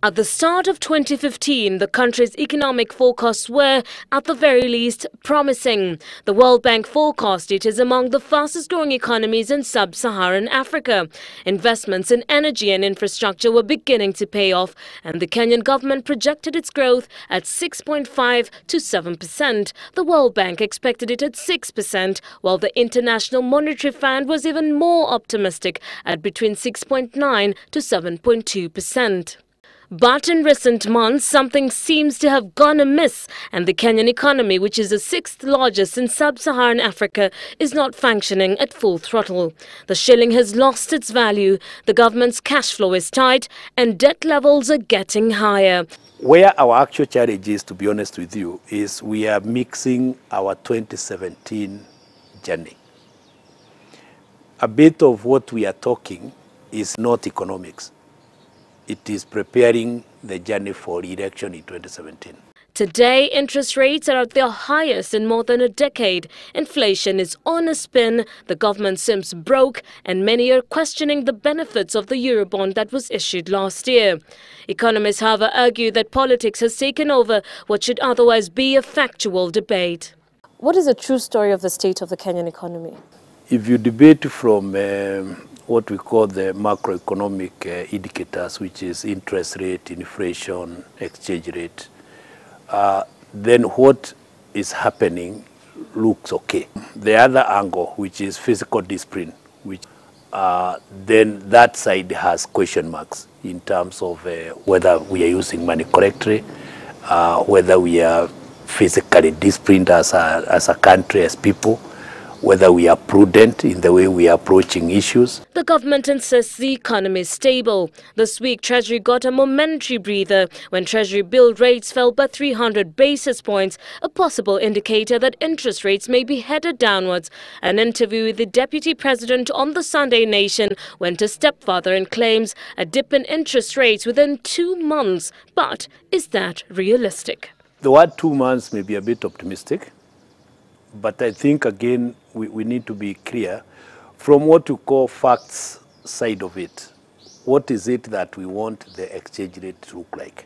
At the start of 2015, the country's economic forecasts were, at the very least, promising. The World Bank forecast it is among the fastest-growing economies in sub-Saharan Africa. Investments in energy and infrastructure were beginning to pay off, and the Kenyan government projected its growth at 6.5 to 7%. The World Bank expected it at 6%, while the International Monetary Fund was even more optimistic at between 6.9 to 7.2%. But in recent months, something seems to have gone amiss, and the Kenyan economy, which is the sixth largest in sub-Saharan Africa, is not functioning at full throttle. The shilling has lost its value, the government's cash flow is tight, and debt levels are getting higher. Where our actual challenge is, to be honest with you, is we are mixing our 2017 journey. A bit of what we are talking is not economics. It is preparing the journey for election in 2017. Today, interest rates are at their highest in more than a decade. Inflation is on a spin, the government seems broke, and many are questioning the benefits of the Eurobond that was issued last year. Economists, however, argue that politics has taken over what should otherwise be a factual debate. What is the true story of the state of the Kenyan economy? If you debate from what we call the macroeconomic indicators, which is interest rate, inflation, exchange rate, then what is happening looks okay. The other angle, which is fiscal discipline, which then that side has question marks in terms of whether we are using money correctly, whether we are physically disciplined as a country, as people, whether we are prudent in the way we are approaching issues. The government insists the economy is stable. This week, Treasury got a momentary breather when Treasury bill rates fell by 300 basis points, a possible indicator that interest rates may be headed downwards. An interview with the Deputy President on the Sunday Nation went a step further and claims a dip in interest rates within 2 months. But is that realistic? The word 2 months may be a bit optimistic. But I think, again, we need to be clear from what you call facts side of it. What is it that we want the exchange rate to look like?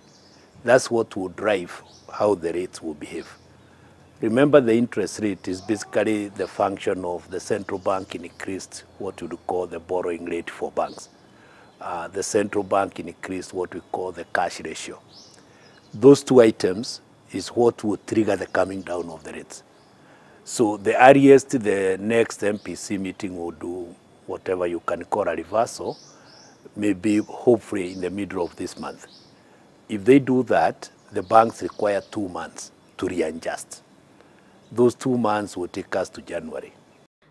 That's what will drive how the rates will behave. Remember, the interest rate is basically the function of the central bank increased what you would call the borrowing rate for banks. The central bank increased what we call the cash ratio. Those two items is what will trigger the coming down of the rates. So the earliest the next MPC meeting will do whatever you can call a reversal, maybe hopefully in the middle of this month. If they do that, the banks require 2 months to readjust. Those 2 months will take us to January.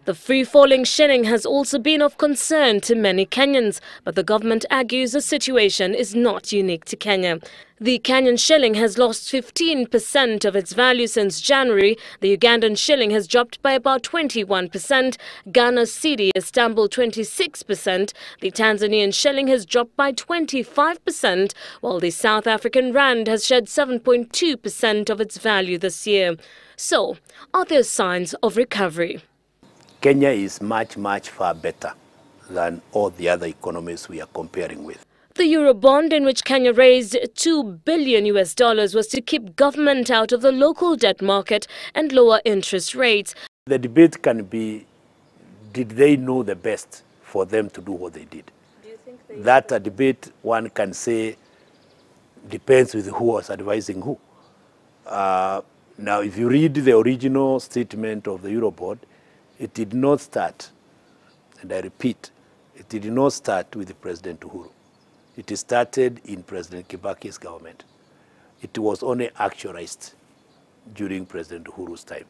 The free-falling shilling has also been of concern to many Kenyans, but the government argues the situation is not unique to Kenya. The Kenyan shilling has lost 15% of its value since January. The Ugandan shilling has dropped by about 21%. Ghana's cedi has tumbled 26%. The Tanzanian shilling has dropped by 25%, while the South African rand has shed 7.2% of its value this year. So, are there signs of recovery? Kenya is much, much far better than all the other economies we are comparing with. The Eurobond, in which Kenya raised $2 billion was to keep government out of the local debt market and lower interest rates. The debate can be, did they know the best for them to do what they did? Do you think that a debate, one can say, depends with who was advising who. Now, if you read the original statement of the Eurobond, it did not start, and I repeat, it did not start with President Uhuru. It started in President Kibaki's government. It was only actualized during President Uhuru's time.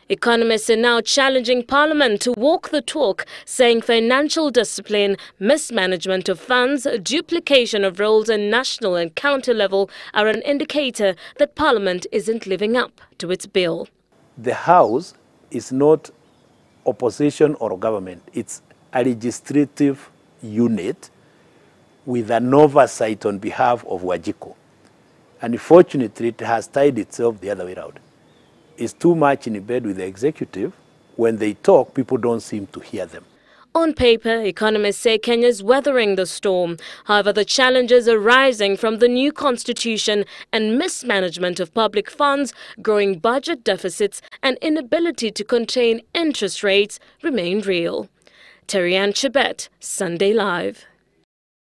Economists are now challenging Parliament to walk the talk, saying financial discipline, mismanagement of funds, duplication of roles at national and county level are an indicator that Parliament isn't living up to its bill. The House is not opposition or government. It's a legislative unit with an oversight on behalf of Wajiko. Unfortunately, it has tied itself the other way around. It's too much in bed with the executive. When they talk, people don't seem to hear them. On paper, economists say Kenya is weathering the storm. However, the challenges arising from the new constitution and mismanagement of public funds, growing budget deficits and inability to contain interest rates remain real. Terry Ann Chibet, Sunday Live.